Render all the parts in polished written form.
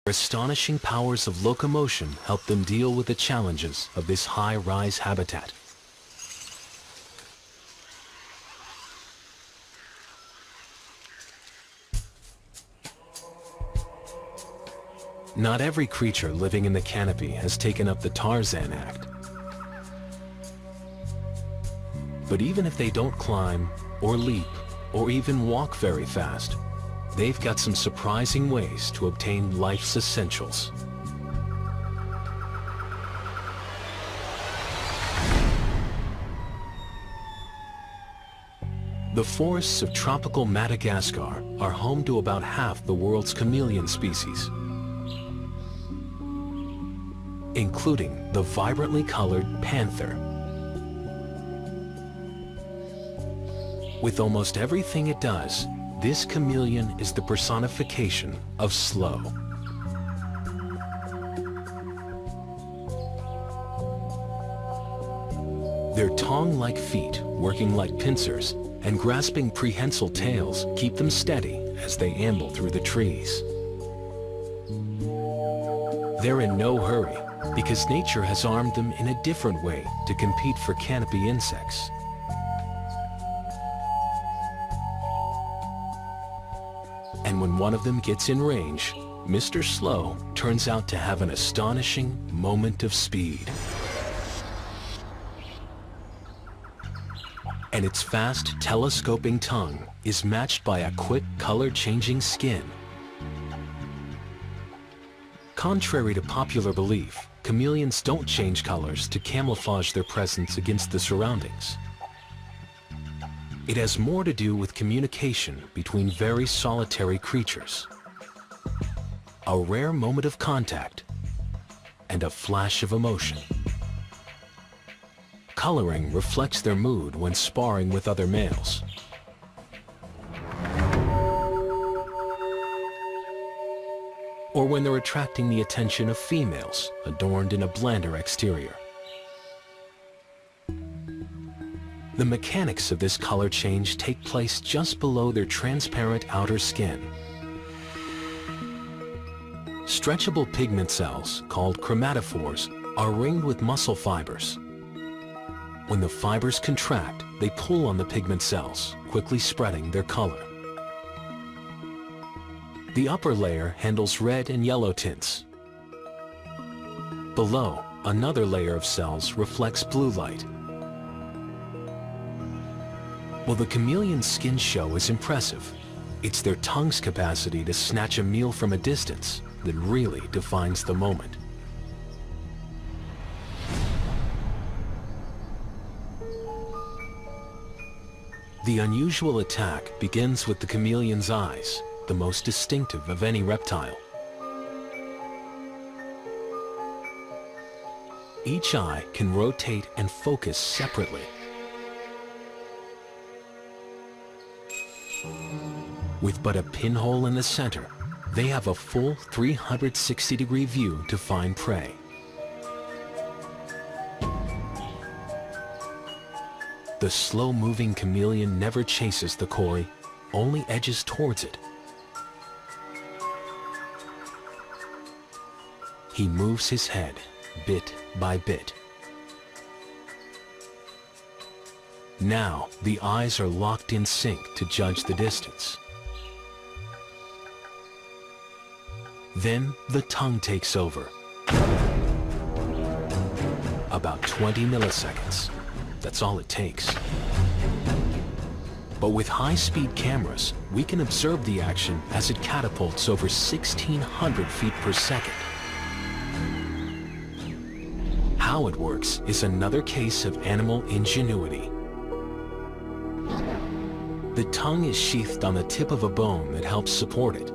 Their astonishing powers of locomotion help them deal with the challenges of this high-rise habitat. Not every creature living in the canopy has taken up the Tarzan Act. But even if they don't climb, or leap, or even walk very fast, they've got some surprising ways to obtain life's essentials. The forests of tropical Madagascar are home to about half the world's chameleon species, including the vibrantly colored panther. With almost everything it does, this chameleon is the personification of slow. Their tongue-like feet, working like pincers, and grasping prehensile tails keep them steady as they amble through the trees. They're in no hurry, because nature has armed them in a different way to compete for canopy insects. And when one of them gets in range, Mr. Slow turns out to have an astonishing moment of speed. And its fast, telescoping tongue is matched by a quick, color-changing skin. Contrary to popular belief, chameleons don't change colors to camouflage their presence against the surroundings. It has more to do with communication between very solitary creatures. A rare moment of contact and a flash of emotion. Coloring reflects their mood when sparring with other males. Or when they're attracting the attention of females adorned in a blander exterior. The mechanics of this color change take place just below their transparent outer skin. Stretchable pigment cells, called chromatophores, are ringed with muscle fibers. When the fibers contract, they pull on the pigment cells, quickly spreading their color. The upper layer handles red and yellow tints. Below, another layer of cells reflects blue light. While the chameleon's skin show is impressive, it's their tongue's capacity to snatch a meal from a distance that really defines the moment. The unusual attack begins with the chameleon's eyes, the most distinctive of any reptile. Each eye can rotate and focus separately. With but a pinhole in the center, they have a full 360-degree view to find prey. The slow-moving chameleon never chases the quarry, only edges towards it. He moves his head, bit by bit. Now, the eyes are locked in sync to judge the distance. Then, the tongue takes over. About 20 milliseconds. That's all it takes. But with high-speed cameras, we can observe the action as it catapults over 1,600 feet per second. How it works is another case of animal ingenuity. The tongue is sheathed on the tip of a bone that helps support it.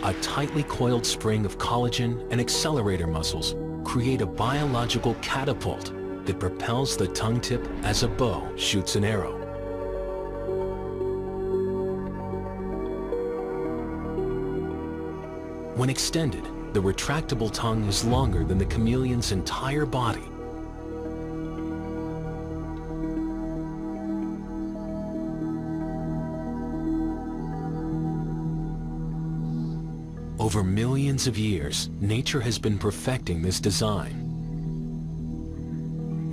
A tightly coiled spring of collagen and accelerator muscles create a biological catapult that propels the tongue tip as a bow shoots an arrow. When extended, the retractable tongue is longer than the chameleon's entire body. Over millions of years, nature has been perfecting this design.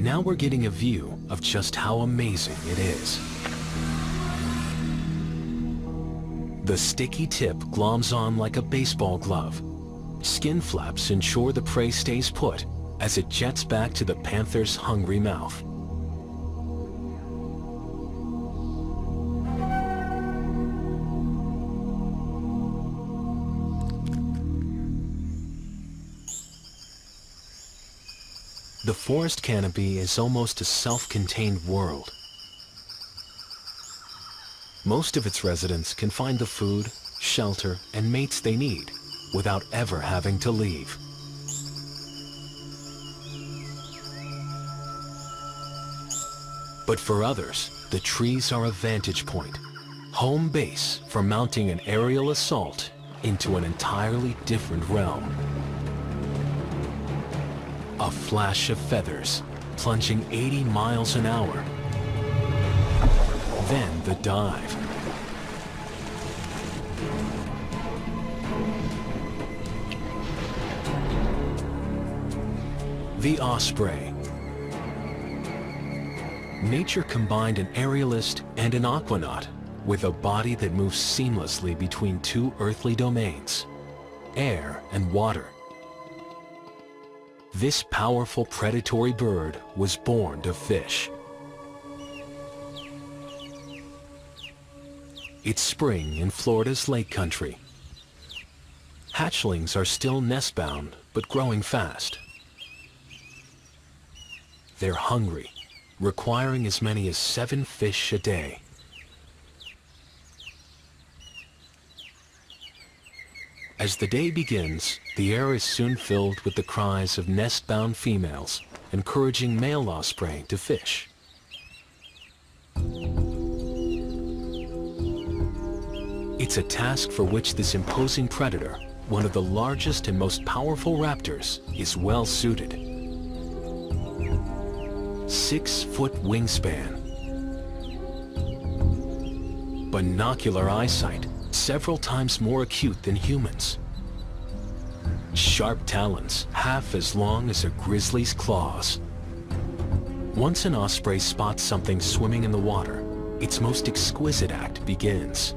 Now we're getting a view of just how amazing it is. The sticky tip gloms on like a baseball glove. Skin flaps ensure the prey stays put as it jets back to the panther's hungry mouth. The forest canopy is almost a self-contained world. Most of its residents can find the food, shelter, and mates they need without ever having to leave. But for others, the trees are a vantage point, home base for mounting an aerial assault into an entirely different realm. A flash of feathers, plunging 80 miles an hour. Then the dive. The osprey. Nature combined an aerialist and an aquanaut with a body that moves seamlessly between two earthly domains, air and water. This powerful predatory bird was born to fish. It's spring in Florida's lake country. Hatchlings are still nest-bound, but growing fast. They're hungry, requiring as many as 7 fish a day. As the day begins, the air is soon filled with the cries of nest-bound females, encouraging male osprey to fish. It's a task for which this imposing predator, one of the largest and most powerful raptors, is well suited. 6-foot wingspan, binocular eyesight, several times more acute than humans, sharp talons, half as long as a grizzly's claws. Once an osprey spots something swimming in the water, its most exquisite act begins.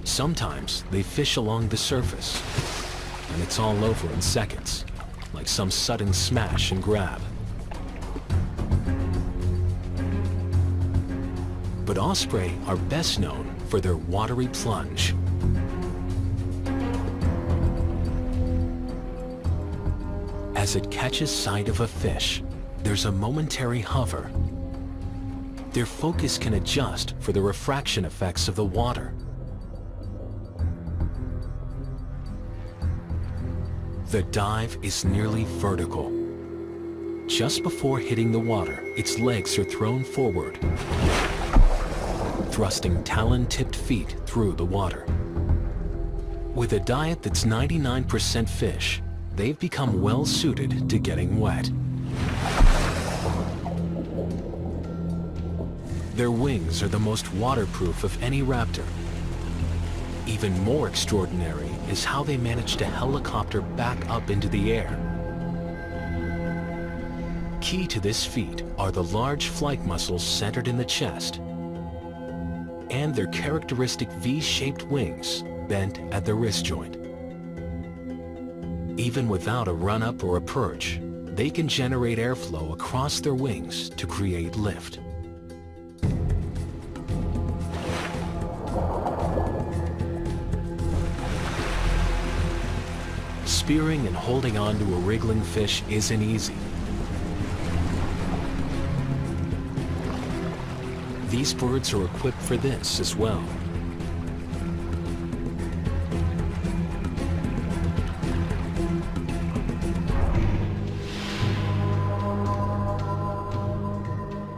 Sometimes they fish along the surface, and it's all over in seconds, like some sudden smash and grab. But osprey are best known for their watery plunge. As it catches sight of a fish, there's a momentary hover. Their focus can adjust for the refraction effects of the water. The dive is nearly vertical. Just before hitting the water, its legs are thrown forward, thrusting talon-tipped feet through the water. With a diet that's 99% fish, they've become well suited to getting wet. Their wings are the most waterproof of any raptor. Even more extraordinary is how they manage to helicopter back up into the air. Key to this feat are the large flight muscles centered in the chest and their characteristic V-shaped wings bent at the wrist joint. Even without a run-up or a perch, they can generate airflow across their wings to create lift. Spearing and holding on to a wriggling fish isn't easy. These birds are equipped for this as well.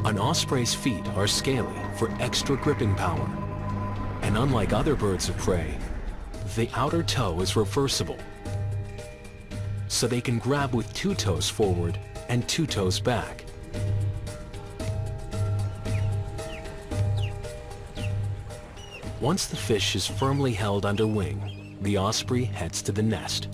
An osprey's feet are scaly for extra gripping power. And unlike other birds of prey, the outer toe is reversible, so they can grab with 2 toes forward and 2 toes back. Once the fish is firmly held under wing, the osprey heads to the nest.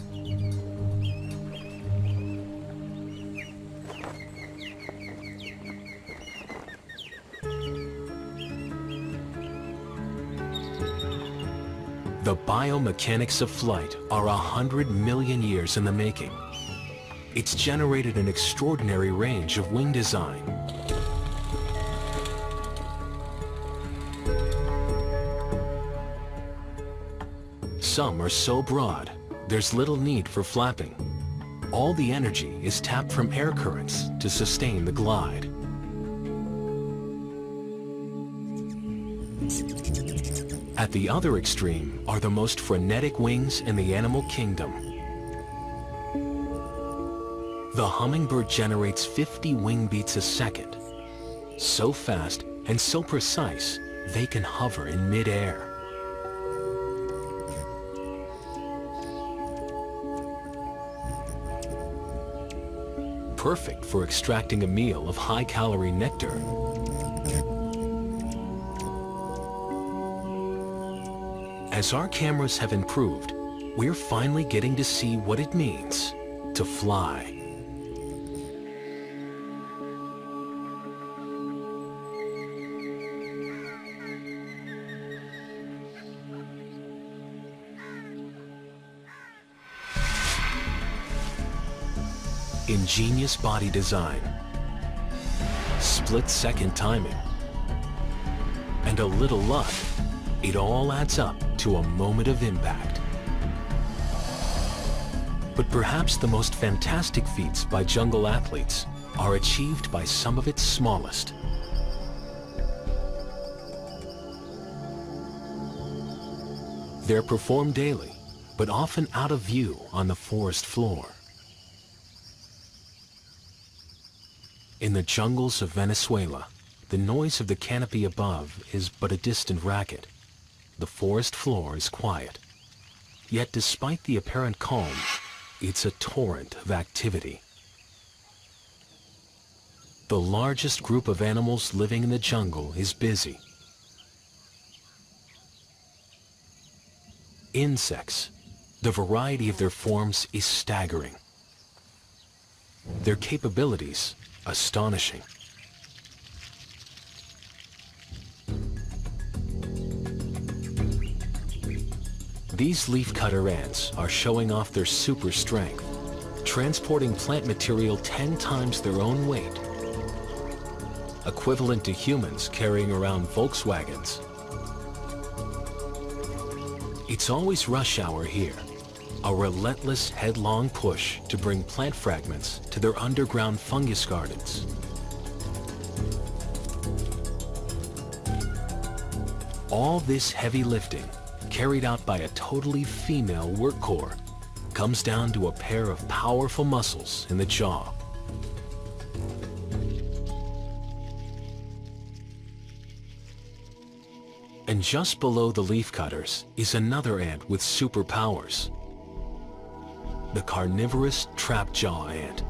The biomechanics of flight are 100 million years in the making. It's generated an extraordinary range of wing design. Some are so broad, there's little need for flapping. All the energy is tapped from air currents to sustain the glide. At the other extreme are the most frenetic wings in the animal kingdom. The hummingbird generates 50 wing beats a second. So fast and so precise, they can hover in mid-air. Perfect for extracting a meal of high-calorie nectar. As our cameras have improved, we're finally getting to see what it means to fly. Ingenious body design, split-second timing, and a little luck, it all adds up to a moment of impact. But perhaps the most fantastic feats by jungle athletes are achieved by some of its smallest. They're performed daily, but often out of view on the forest floor. In the jungles of Venezuela, the noise of the canopy above is but a distant racket. The forest floor is quiet. Yet despite the apparent calm, it's a torrent of activity. The largest group of animals living in the jungle is busy. Insects. The variety of their forms is staggering. Their capabilities, astonishing. These leafcutter ants are showing off their super strength, transporting plant material 10 times their own weight, equivalent to humans carrying around Volkswagens. It's always rush hour here, a relentless headlong push to bring plant fragments to their underground fungus gardens. All this heavy lifting, carried out by a totally female work core, comes down to a pair of powerful muscles in the jaw. And just below the leafcutters is another ant with superpowers, the carnivorous trapjaw ant.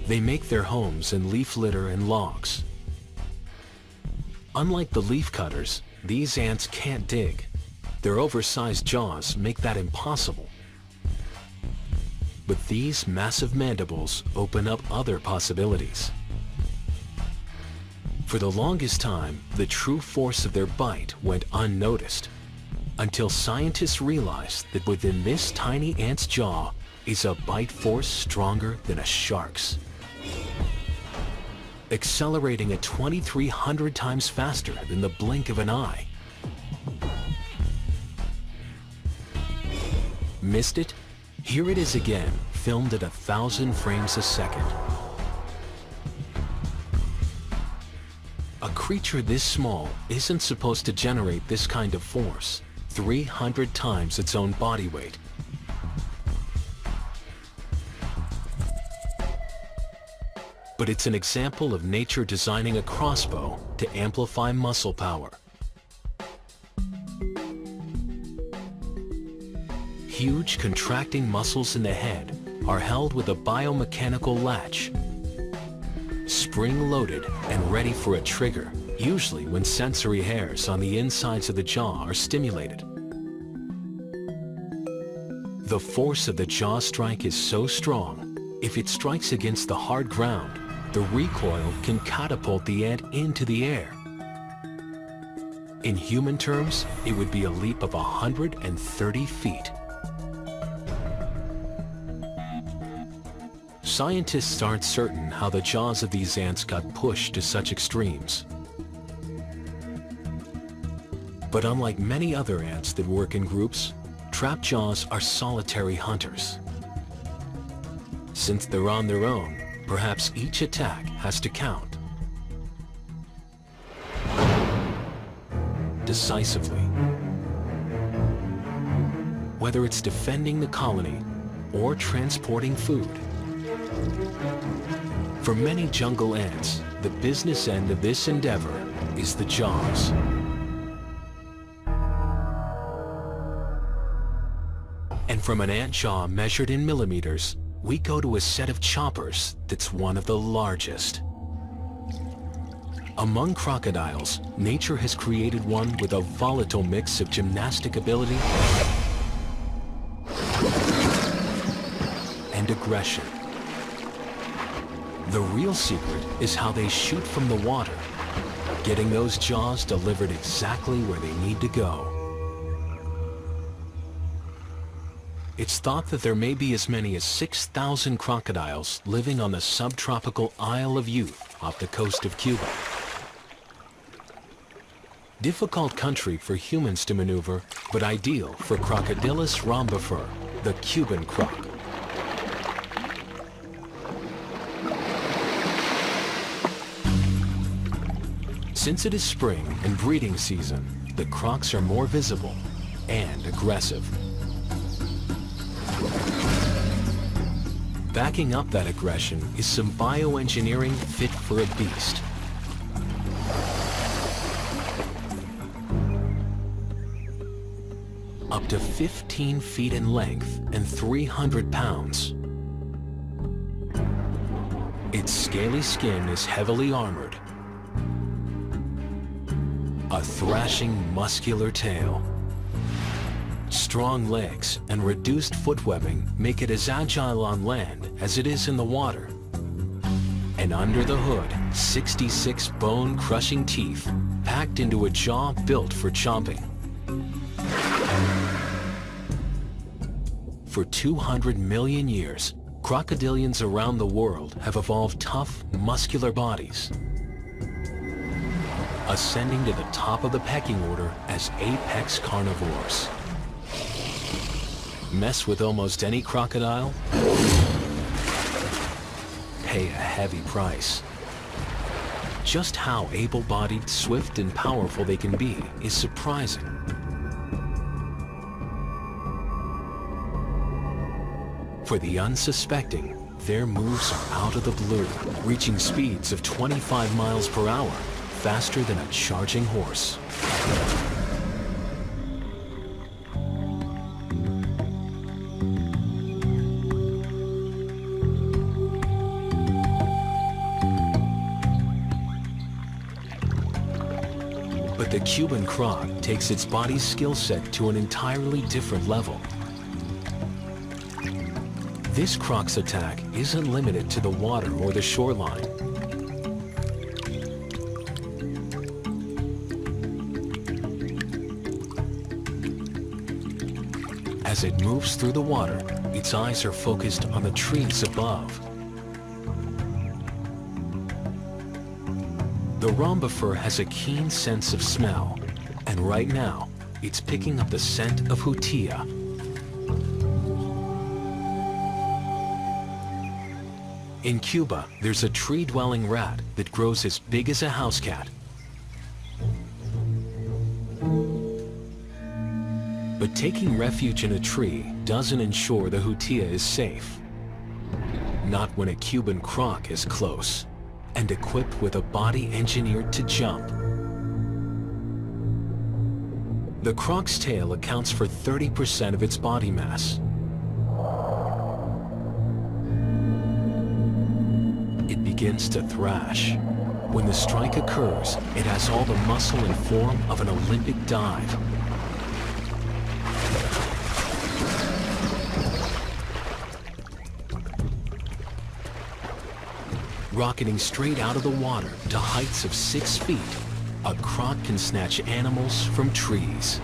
They make their homes in leaf litter and logs. Unlike the leafcutters, these ants can't dig. Their oversized jaws make that impossible. But these massive mandibles open up other possibilities. For the longest time, the true force of their bite went unnoticed, until scientists realized that within this tiny ant's jaw is a bite force stronger than a shark's, accelerating at 2,300 times faster than the blink of an eye. Missed it? Here it is again, filmed at 1,000 frames a second. A creature this small isn't supposed to generate this kind of force, 300 times its own body weight. But it's an example of nature designing a crossbow to amplify muscle power. Huge contracting muscles in the head are held with a biomechanical latch. spring-loaded and ready for a trigger, usually when sensory hairs on the insides of the jaw are stimulated. The force of the jaw strike is so strong, if it strikes against the hard ground, the recoil can catapult the ant into the air. In human terms, it would be a leap of 130 feet. Scientists aren't certain how the jaws of these ants got pushed to such extremes. But unlike many other ants that work in groups, trap jaws are solitary hunters. Since they're on their own, perhaps each attack has to count decisively. Whether it's defending the colony or transporting food. For many jungle ants, the business end of this endeavor is the jaws. And from an ant jaw measured in millimeters, we go to a set of choppers that's one of the largest. Among crocodiles, nature has created one with a volatile mix of gymnastic ability and aggression. The real secret is how they shoot from the water, getting those jaws delivered exactly where they need to go. It's thought that there may be as many as 6,000 crocodiles living on the subtropical Isle of Youth off the coast of Cuba. Difficult country for humans to maneuver, but ideal for Crocodylus rhombifer, the Cuban croc. Since it is spring and breeding season, the crocs are more visible and aggressive. Backing up that aggression is some bioengineering fit for a beast. Up to 15 feet in length and 300 pounds. Its scaly skin is heavily armored. A thrashing muscular tail. Strong legs and reduced foot webbing make it as agile on land as it is in the water. And under the hood, 66 bone-crushing teeth packed into a jaw built for chomping. For 200 million years, crocodilians around the world have evolved tough, muscular bodies, ascending to the top of the pecking order as apex carnivores. Mess with almost any crocodile, pay a heavy price. Just how able-bodied, swift, and powerful they can be is surprising. For the unsuspecting, their moves are out of the blue, reaching speeds of 25 miles per hour, faster than a charging horse. But the Cuban croc takes its body's skill set to an entirely different level. This croc's attack isn't limited to the water or the shoreline. As it moves through the water, its eyes are focused on the trees above. The rhombifer has a keen sense of smell, and right now, it's picking up the scent of hutia. In Cuba, there's a tree-dwelling rat that grows as big as a house cat. But taking refuge in a tree doesn't ensure the hutia is safe. Not when a Cuban croc is close and equipped with a body engineered to jump. The croc's tail accounts for 30% of its body mass. It begins to thrash. When the strike occurs, it has all the muscle and form of an Olympic dive. Rocketing straight out of the water to heights of 6 feet, a croc can snatch animals from trees.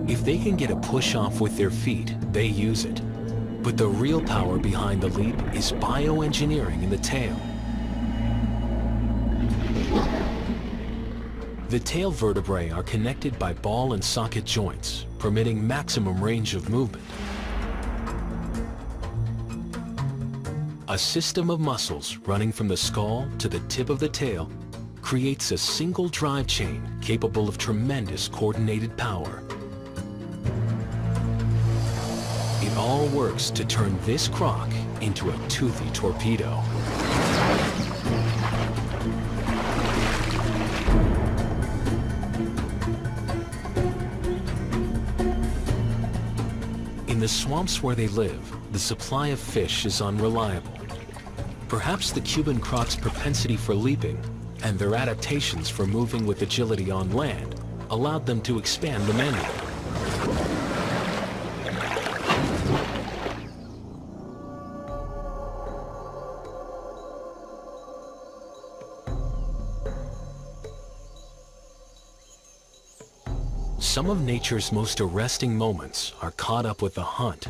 If they can get a push off with their feet, they use it. But the real power behind the leap is bioengineering in the tail. The tail vertebrae are connected by ball and socket joints, permitting maximum range of movement. A system of muscles running from the skull to the tip of the tail creates a single drive chain capable of tremendous coordinated power. It all works to turn this croc into a toothy torpedo. In the swamps where they live, the supply of fish is unreliable. Perhaps the Cuban croc's propensity for leaping and their adaptations for moving with agility on land allowed them to expand the menu. Some of nature's most arresting moments are caught up with the hunt.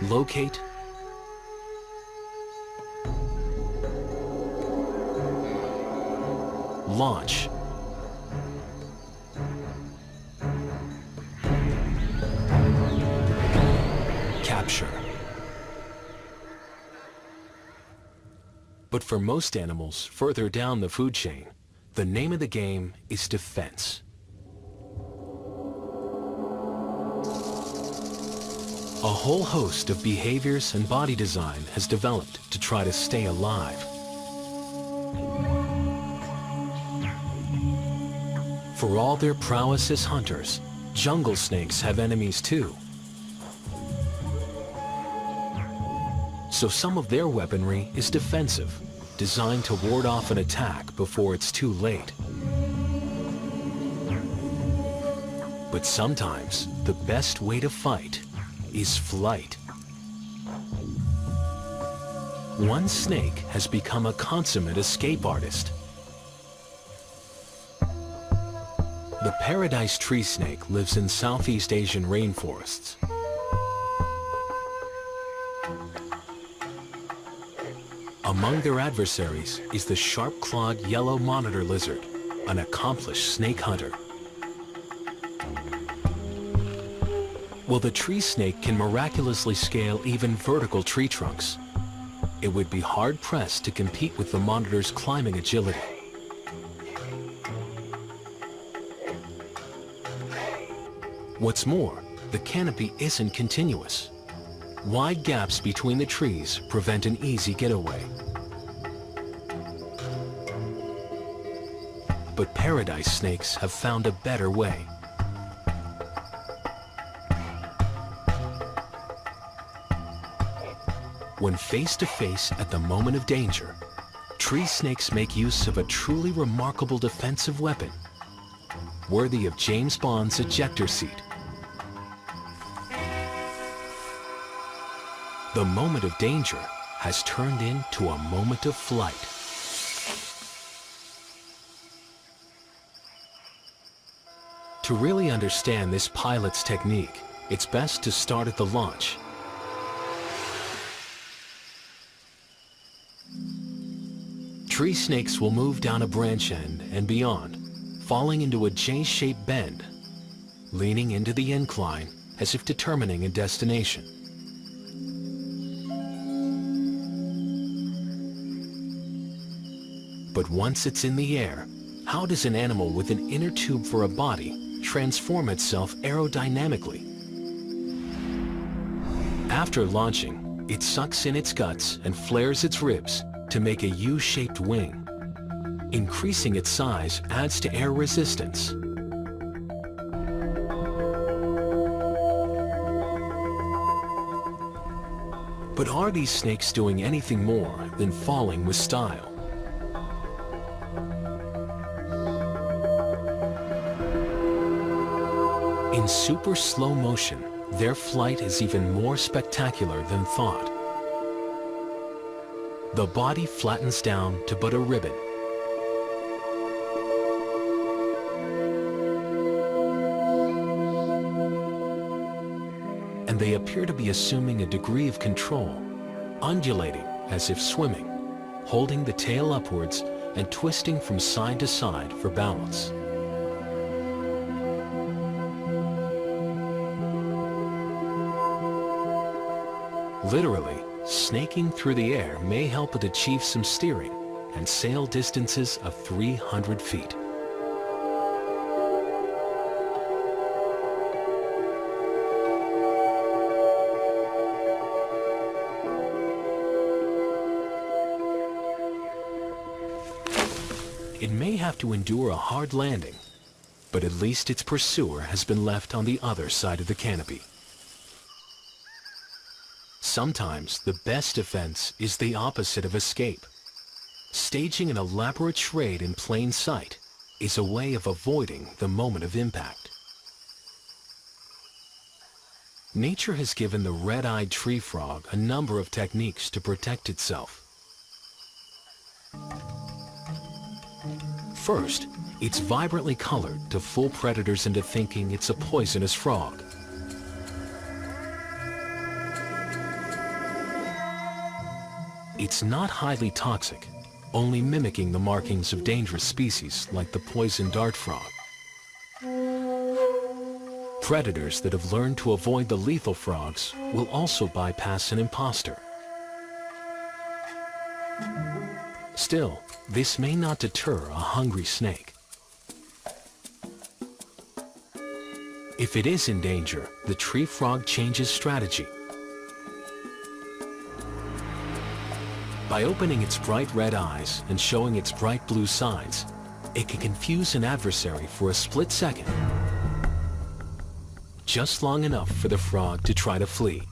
Locate, launch, capture. But for most animals further down the food chain, the name of the game is defense. A whole host of behaviors and body design has developed to try to stay alive. For all their prowess as hunters, jungle snakes have enemies too. So some of their weaponry is defensive, designed to ward off an attack before it's too late. But sometimes the best way to fight is flight. One snake has become a consummate escape artist. The paradise tree snake lives in Southeast Asian rainforests. Among their adversaries is the sharp-clawed yellow monitor lizard, an accomplished snake hunter. While the tree snake can miraculously scale even vertical tree trunks, it would be hard-pressed to compete with the monitor's climbing agility. What's more, the canopy isn't continuous. Wide gaps between the trees prevent an easy getaway. But paradise snakes have found a better way. When face to face at the moment of danger, tree snakes make use of a truly remarkable defensive weapon, worthy of James Bond's ejector seat. The moment of danger has turned into a moment of flight. To really understand this pilot's technique, it's best to start at the launch. Tree snakes will move down a branch end and beyond, falling into a J-shaped bend, leaning into the incline as if determining a destination. But once it's in the air, how does an animal with an inner tube for a body transform itself aerodynamically? After launching, it sucks in its guts and flares its ribs to make a U-shaped wing. Increasing its size adds to air resistance. But are these snakes doing anything more than falling with style? In super slow motion, their flight is even more spectacular than thought. The body flattens down to but a ribbon. And they appear to be assuming a degree of control, undulating as if swimming, holding the tail upwards and twisting from side to side for balance. Literally, snaking through the air may help it achieve some steering and sail distances of 300 feet. It may have to endure a hard landing, but at least its pursuer has been left on the other side of the canopy. Sometimes the best defense is the opposite of escape. Staging an elaborate charade in plain sight is a way of avoiding the moment of impact. Nature has given the red-eyed tree frog a number of techniques to protect itself. First, it's vibrantly colored to fool predators into thinking it's a poisonous frog. It's not highly toxic, only mimicking the markings of dangerous species like the poison dart frog. Predators that have learned to avoid the lethal frogs will also bypass an imposter. Still, this may not deter a hungry snake. If it is in danger, the tree frog changes strategy. By opening its bright red eyes and showing its bright blue sides, it can confuse an adversary for a split second, just long enough for the frog to try to flee.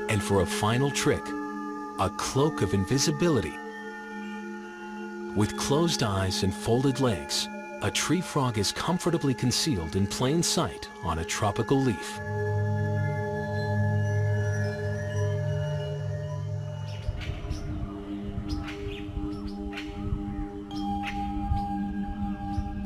And for a final trick, a cloak of invisibility. With closed eyes and folded legs, a tree frog is comfortably concealed in plain sight on a tropical leaf.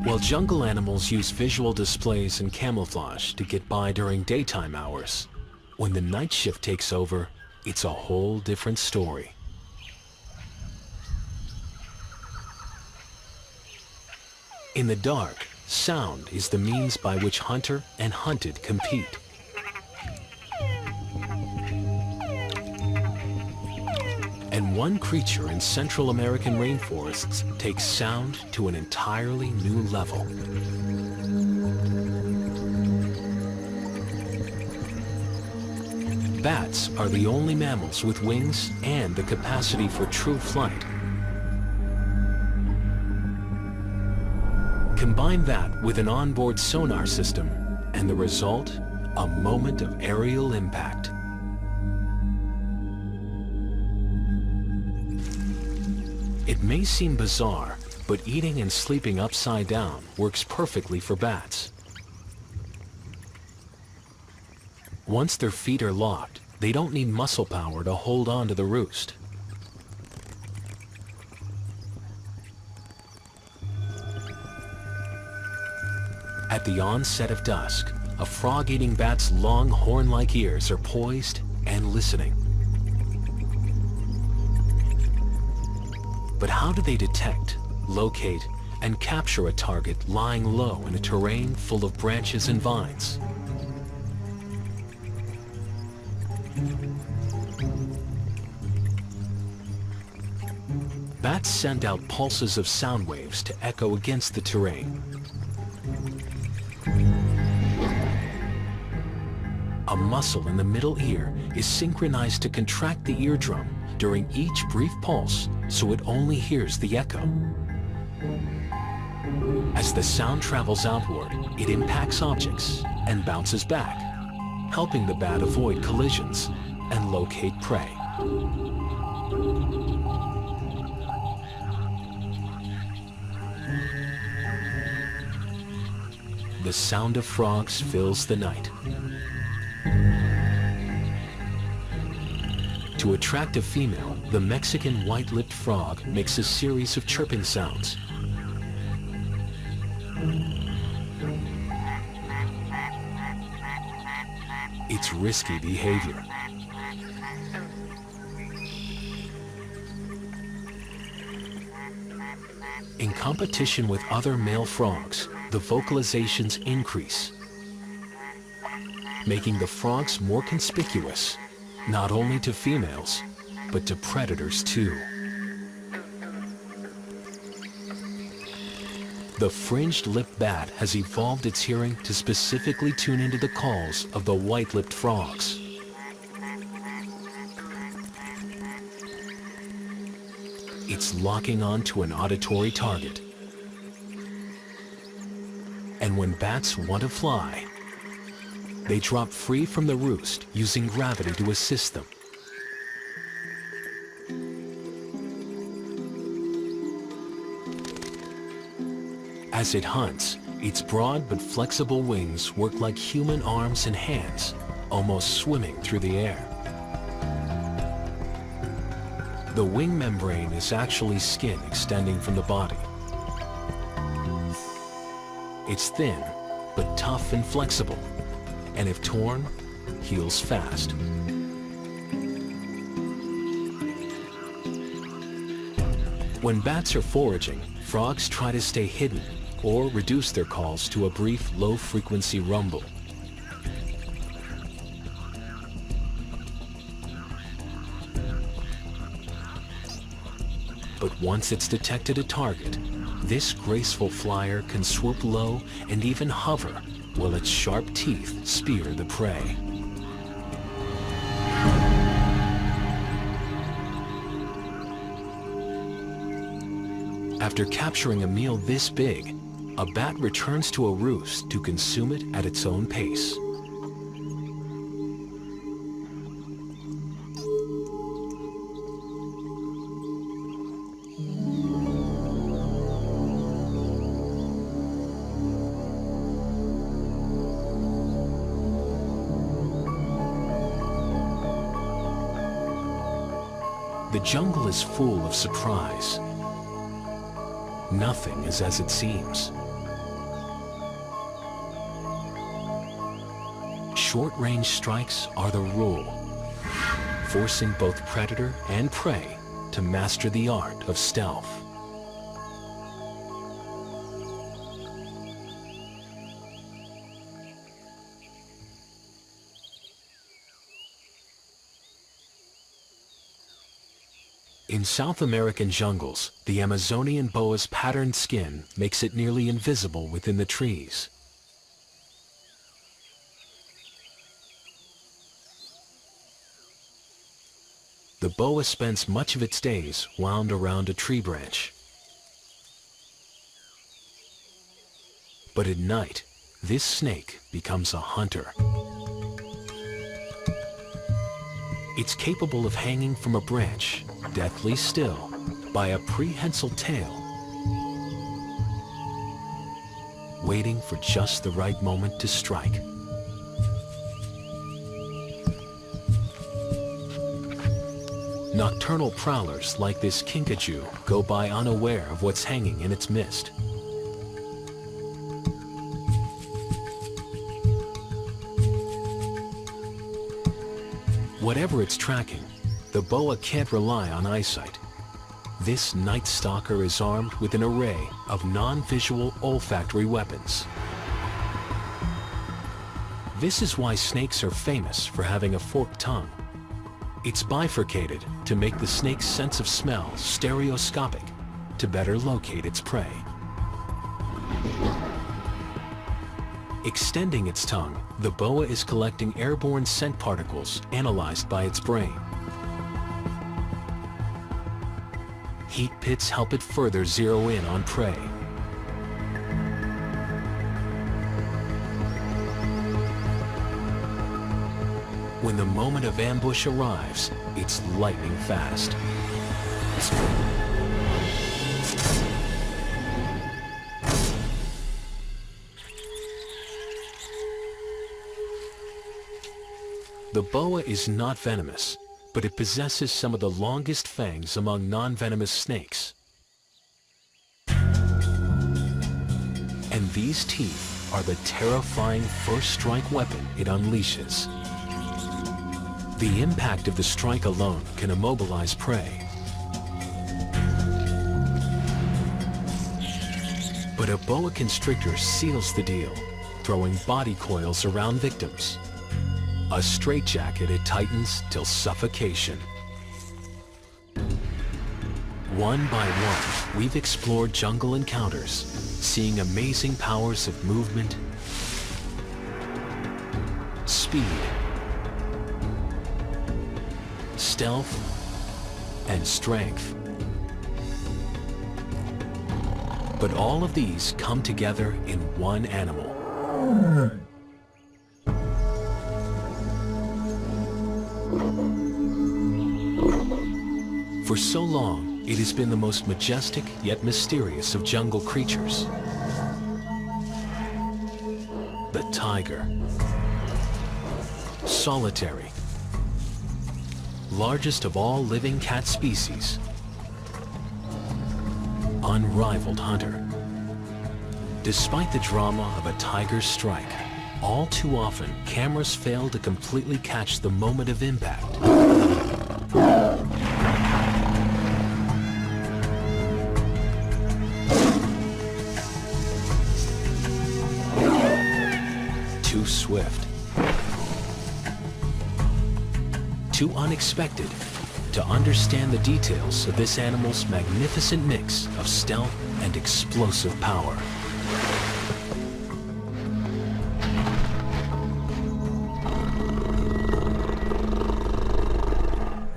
While jungle animals use visual displays and camouflage to get by during daytime hours, when the night shift takes over, it's a whole different story. In the dark, sound is the means by which hunter and hunted compete. And one creature in Central American rainforests takes sound to an entirely new level. Bats are the only mammals with wings and the capacity for true flight. Combine that with an onboard sonar system, and the result, a moment of aerial impact. It may seem bizarre, but eating and sleeping upside down works perfectly for bats. Once their feet are locked, they don't need muscle power to hold on to the roost. At the onset of dusk, a frog-eating bat's long horn-like ears are poised and listening. But how do they detect, locate, and capture a target lying low in a terrain full of branches and vines? Bats send out pulses of sound waves to echo against the terrain. A muscle in the middle ear is synchronized to contract the eardrum during each brief pulse so it only hears the echo. As the sound travels outward, it impacts objects and bounces back, helping the bat avoid collisions and locate prey. The sound of frogs fills the night. To attract a female, the Mexican white-lipped frog makes a series of chirping sounds. It's risky behavior. In competition with other male frogs, the vocalizations increase, making the frogs more conspicuous, not only to females, but to predators too. The fringed lip bat has evolved its hearing to specifically tune into the calls of the white-lipped frogs. It's locking on to an auditory target. And when bats want to fly, they drop free from the roost using gravity to assist them. As it hunts, its broad but flexible wings work like human arms and hands, almost swimming through the air. The wing membrane is actually skin extending from the body. It's thin, but tough and flexible, and if torn, heals fast. When bats are foraging, frogs try to stay hidden or reduce their calls to a brief low-frequency rumble. But once it's detected a target, this graceful flyer can swoop low and even hover while its sharp teeth spear the prey. After capturing a meal this big, a bat returns to a roost to consume it at its own pace. The jungle is full of surprise. Nothing is as it seems. Short-range strikes are the rule, forcing both predator and prey to master the art of stealth. In South American jungles, the Amazonian boa's patterned skin makes it nearly invisible within the trees. The boa spends much of its days wound around a tree branch. But at night, this snake becomes a hunter. It's capable of hanging from a branch, deathly still, by a prehensile tail, waiting for just the right moment to strike. Nocturnal prowlers like this kinkajou go by unaware of what's hanging in its midst. Whatever it's tracking, the boa can't rely on eyesight. This night stalker is armed with an array of non-visual olfactory weapons. This is why snakes are famous for having a forked tongue. It's bifurcated to make the snake's sense of smell stereoscopic to better locate its prey. Extending its tongue, the boa is collecting airborne scent particles analyzed by its brain. Heat pits help it further zero in on prey. When the moment of ambush arrives, it's lightning fast. The boa is not venomous, but it possesses some of the longest fangs among non-venomous snakes. And these teeth are the terrifying first strike weapon it unleashes. The impact of the strike alone can immobilize prey. But a boa constrictor seals the deal, throwing body coils around victims. A straitjacket it tightens till suffocation. One by one, we've explored jungle encounters, seeing amazing powers of movement, speed, stealth, and strength. But all of these come together in one animal. For so long, it has been the most majestic yet mysterious of jungle creatures. The tiger. Solitary. Largest of all living cat species. Unrivaled hunter. Despite the drama of a tiger's strike, all too often cameras fail to completely catch the moment of impact. Too swift. Too unexpected to understand the details of this animal's magnificent mix of stealth and explosive power.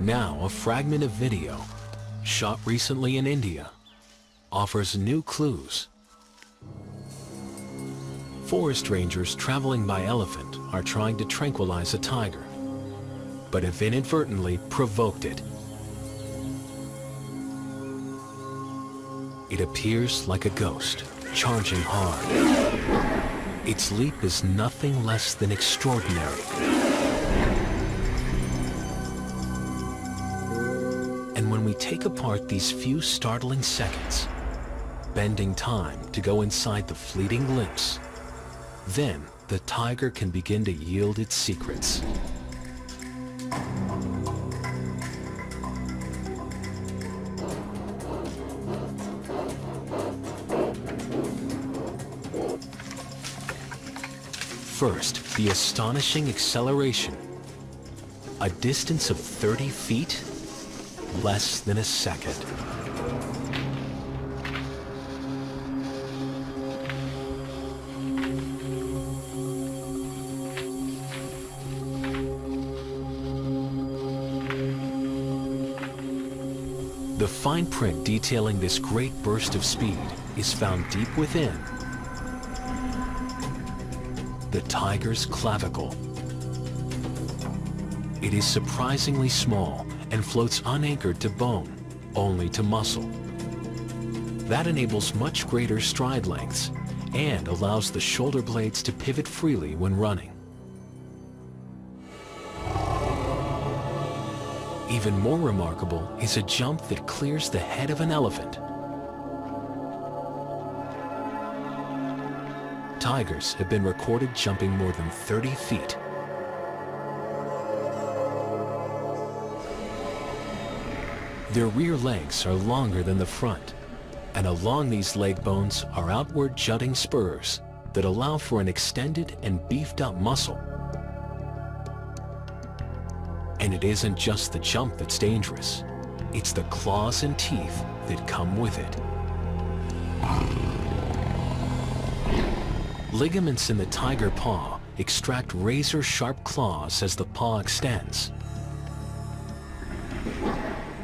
Now, a fragment of video, shot recently in India, offers new clues. Forest rangers traveling by elephant are trying to tranquilize a tiger, but have inadvertently provoked it. It appears like a ghost, charging hard. Its leap is nothing less than extraordinary. And when we take apart these few startling seconds, bending time to go inside the fleeting glimpse, then the tiger can begin to yield its secrets. First, the astonishing acceleration. A distance of 30 feet, less than a second. The fine print detailing this great burst of speed is found deep within the tiger's clavicle. It is surprisingly small and floats unanchored to bone, only to muscle. That enables much greater stride lengths and allows the shoulder blades to pivot freely when running. Even more remarkable is a jump that clears the head of an elephant. Tigers have been recorded jumping more than 30 feet. Their rear legs are longer than the front, and along these leg bones are outward jutting spurs that allow for an extended and beefed up muscle. And it isn't just the jump that's dangerous, it's the claws and teeth that come with it. Ligaments in the tiger paw extract razor-sharp claws as the paw extends.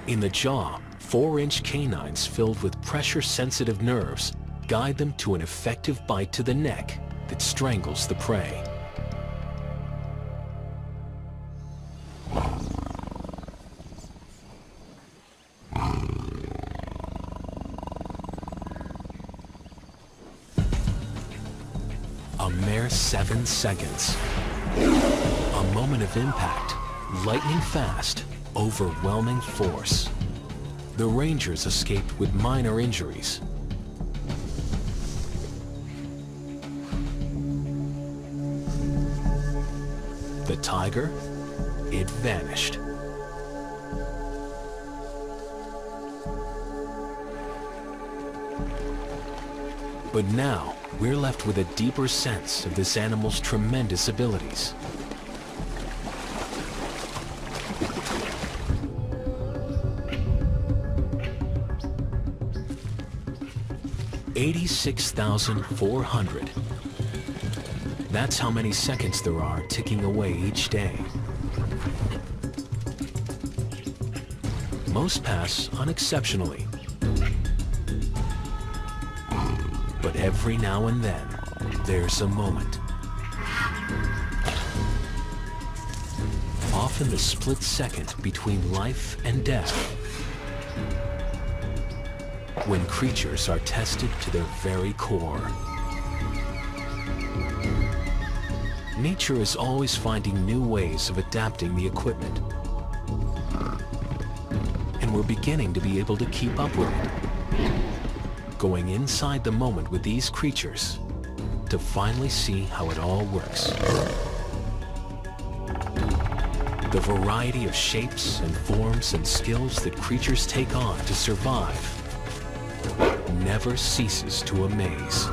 In the jaw, 4-inch canines filled with pressure-sensitive nerves guide them to an effective bite to the neck that strangles the prey. A mere 7 seconds. A moment of impact, lightning fast, overwhelming force. The Rangers escaped with minor injuries. The tiger, it vanished. But now, we're left with a deeper sense of this animal's tremendous abilities. $86,400. That's how many seconds there are ticking away each day. Most pass unexceptionally. But every now and then, there's a moment. Often the split second between life and death, when creatures are tested to their very core. Nature is always finding new ways of adapting the equipment. And we're beginning to be able to keep up with it. Going inside the moment with these creatures to finally see how it all works. The variety of shapes and forms and skills that creatures take on to survive never ceases to amaze.